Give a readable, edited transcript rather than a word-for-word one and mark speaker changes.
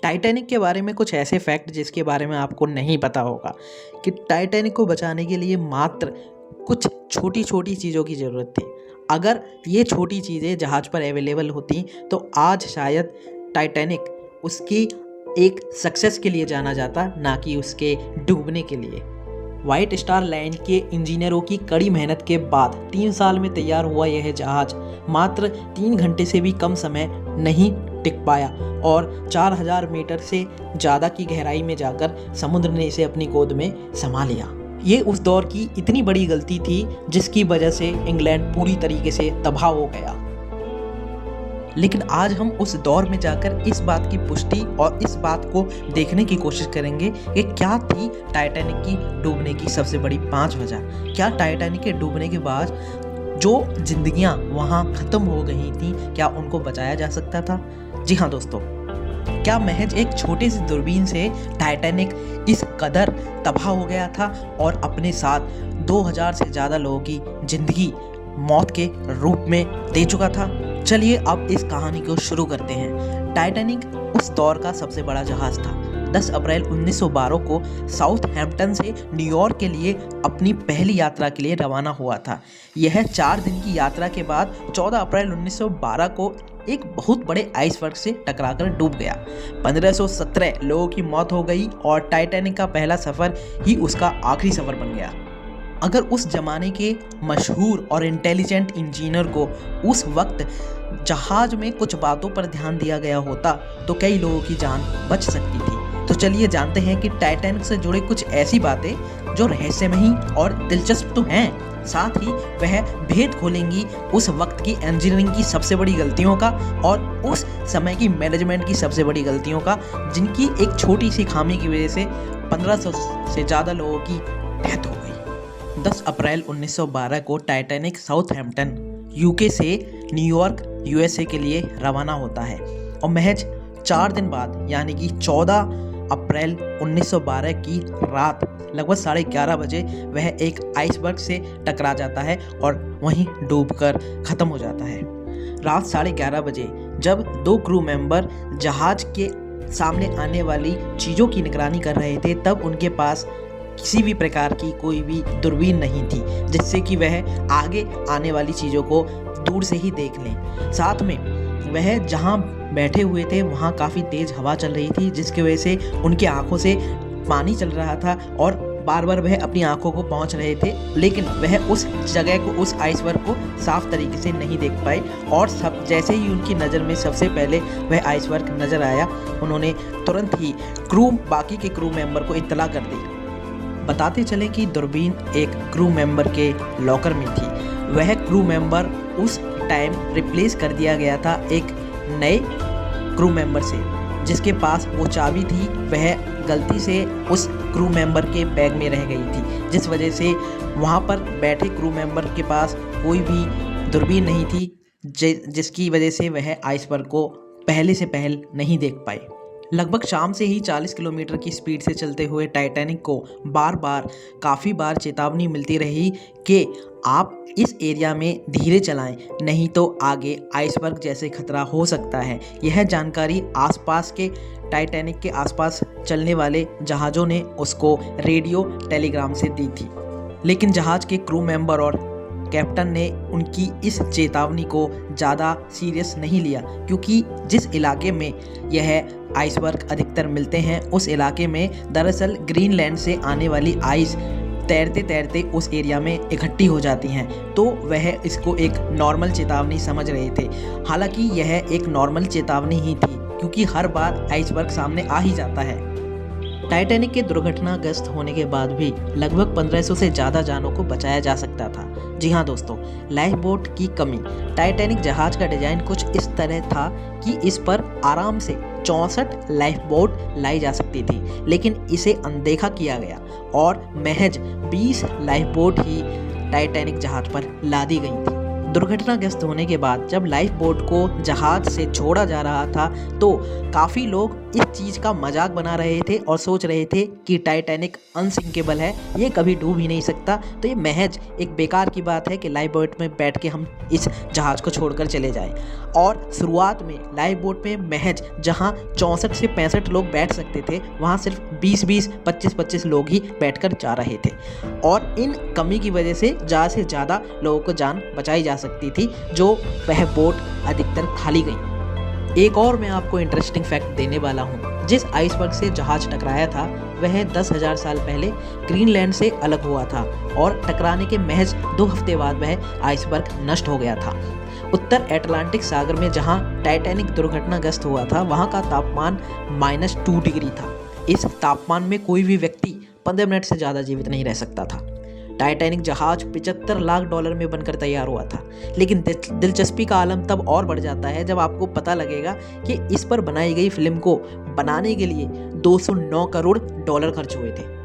Speaker 1: Titanic के बारे में कुछ ऐसे फैक्ट जिसके बारे में आपको नहीं पता होगा कि टाइटैनिक को बचाने के लिए मात्र कुछ छोटी छोटी चीज़ों की ज़रूरत थी। अगर ये छोटी चीज़ें जहाज़ पर अवेलेबल होती तो आज शायद टाइटैनिक उसकी एक सक्सेस के लिए जाना जाता, ना कि उसके डूबने के लिए। व्हाइट स्टार लाइन के इंजीनियरों की कड़ी मेहनत के बाद 3 साल में तैयार हुआ यह जहाज़ मात्र 3 घंटे से भी कम समय नहीं टिक पाया और 4000 मीटर से ज़्यादा की गहराई में जाकर समुद्र ने इसे अपनी गोद में समा लिया। ये उस दौर की इतनी बड़ी गलती थी जिसकी वजह से इंग्लैंड पूरी तरीके से तबाह हो गया। लेकिन आज हम उस दौर में जाकर इस बात की पुष्टि और इस बात को देखने की कोशिश करेंगे कि क्या थी टाइटैनिक की डूबने की सबसे बड़ी 5 वजह। क्या टाइटैनिक के डूबने के बाद जो जिंदगियां वहां ख़त्म हो गई थी, क्या उनको बचाया जा सकता था? जी हाँ दोस्तों, क्या महज एक छोटे से दूरबीन से टाइटैनिक इस कदर तबाह हो गया था और अपने साथ 2000 से ज़्यादा लोगों की ज़िंदगी मौत के रूप में दे चुका था? चलिए अब इस कहानी को शुरू करते हैं। टाइटैनिक उस दौर का सबसे बड़ा जहाज़ था। 10 अप्रैल 1912 को साउथहैम्पटन से न्यूयॉर्क के लिए अपनी पहली यात्रा के लिए रवाना हुआ था। यह 4 दिन की यात्रा के बाद 14 अप्रैल 1912 को एक बहुत बड़े आइसबर्ग से टकराकर डूब गया। 1517 लोगों की मौत हो गई और टाइटैनिक का पहला सफ़र ही उसका आखिरी सफ़र बन गया। अगर उस जमाने के मशहूर और इंटेलिजेंट इंजीनियर को उस वक्त जहाज में कुछ बातों पर ध्यान दिया गया होता तो कई लोगों की जान बच सकती थी। तो चलिए जानते हैं कि टाइटैनिक से जुड़े कुछ ऐसी बातें जो रहस्यमयी और दिलचस्प तो हैं, साथ ही वह भेद खोलेंगी उस वक्त की इंजीनियरिंग की सबसे बड़ी गलतियों का और उस समय की मैनेजमेंट की सबसे बड़ी गलतियों का, जिनकी एक छोटी सी खामी की वजह से 1500 से ज़्यादा लोगों की डेथ हो गई। 10 अप्रैल 1912 को टाइटैनिक साउथहैम्पटन यूके से न्यूयॉर्क यूएसए के लिए रवाना होता है और महज 4 दिन बाद यानी कि 14 अप्रैल 1912 की रात लगभग 11:30 बजे वह एक आइसबर्ग से टकरा जाता है और वहीं डूबकर ख़त्म हो जाता है। रात 11:30 बजे जब 2 क्रू मेंबर जहाज़ के सामने आने वाली चीज़ों की निगरानी कर रहे थे, तब उनके पास किसी भी प्रकार की कोई भी दूरबीन नहीं थी जिससे कि वह आगे आने वाली चीज़ों को दूर से ही देख लें। साथ में वह जहां बैठे हुए थे वहां काफ़ी तेज़ हवा चल रही थी, जिसकी वजह से उनकी आंखों से पानी चल रहा था और बार बार वह अपनी आंखों को पहुंच रहे थे, लेकिन वह उस जगह को, उस आइसबर्ग को साफ तरीके से नहीं देख पाए। और सब जैसे ही उनकी नज़र में सबसे पहले वह आइसबर्ग नज़र आया, उन्होंने तुरंत ही बाकी के क्रू मेंबर को इत्तला कर दी। बताते चलें कि दूरबीन एक क्रू मेंबर के लॉकर में थी। वह क्रू मेंबर उस टाइम रिप्लेस कर दिया गया था एक नए क्रू मेंबर से, जिसके पास वो चाबी थी। वह गलती से उस क्रू मेंबर के बैग में रह गई थी, जिस वजह से वहाँ पर बैठे क्रू मेंबर के पास कोई भी दूरबीन नहीं थी, जिसकी वजह से वह आइसबर्ग को पहले से पहल नहीं देख पाए। लगभग शाम से ही 40 किलोमीटर की स्पीड से चलते हुए टाइटैनिक को काफ़ी बार चेतावनी मिलती रही कि आप इस एरिया में धीरे चलाएं, नहीं तो आगे आइसबर्ग जैसे खतरा हो सकता है। यह जानकारी आसपास के टाइटैनिक के आसपास चलने वाले जहाज़ों ने उसको रेडियो टेलीग्राम से दी थी, लेकिन जहाज़ के क्रू मेंबर और कैप्टन ने उनकी इस चेतावनी को ज़्यादा सीरियस नहीं लिया, क्योंकि जिस इलाके में यह आइसबर्ग अधिकतर मिलते हैं उस इलाके में दरअसल ग्रीनलैंड से आने वाली आइस तैरते तैरते उस एरिया में इकट्ठी हो जाती हैं, तो वह इसको एक नॉर्मल चेतावनी समझ रहे थे। हालांकि यह एक नॉर्मल चेतावनी ही थी, क्योंकि हर बार आइसबर्ग सामने आ ही जाता है। टाइटैनिक के दुर्घटनाग्रस्त होने के बाद भी लगभग 1500 से ज़्यादा जानों को बचाया जा सकता था। जी हाँ दोस्तों, लाइफ बोट की कमी। टाइटैनिक जहाज़ का डिज़ाइन कुछ इस तरह था कि इस पर आराम से 64 लाइफ बोट लाई जा सकती थी, लेकिन इसे अनदेखा किया गया और महज 20 लाइफ बोट ही टाइटैनिक जहाज़ पर लादी गई थी। दुर्घटनाग्रस्त होने के बाद जब लाइफ बोट को जहाज से छोड़ा जा रहा था तो काफ़ी लोग इस चीज़ का मजाक बना रहे थे और सोच रहे थे कि टाइटैनिक अनसिंकेबल है, ये कभी डूब ही नहीं सकता। तो ये महज एक बेकार की बात है कि लाइफ बोट में बैठ के हम इस जहाज़ को छोड़कर चले जाएं। और शुरुआत में लाइफ बोट में महज जहां 64 से 65 लोग बैठ सकते थे, वहां सिर्फ 20-20, 25-25 लोग ही बैठकर जा रहे थे। और इन कमी की वजह से ज़्यादा से ज़्यादा लोगों को जान बचाई जा सकती थी, जो वह बोट अधिकतर खाली गई। एक और मैं आपको इंटरेस्टिंग फैक्ट देने वाला हूँ। जिस आइसबर्ग से जहाज टकराया था वह 10,000 साल पहले ग्रीनलैंड से अलग हुआ था और टकराने के महज 2 हफ्ते बाद वह आइसबर्ग नष्ट हो गया था। उत्तर अटलांटिक सागर में जहां टाइटैनिक दुर्घटनाग्रस्त हुआ था वहां का तापमान -2 डिग्री था। इस तापमान में कोई भी व्यक्ति 15 मिनट से ज़्यादा जीवित नहीं रह सकता था। टाइटैनिक जहाज $75 लाख में बनकर तैयार हुआ था। लेकिन दिलचस्पी का आलम तब और बढ़ जाता है जब आपको पता लगेगा कि इस पर बनाई गई फिल्म को बनाने के लिए $209 करोड़ खर्च हुए थे।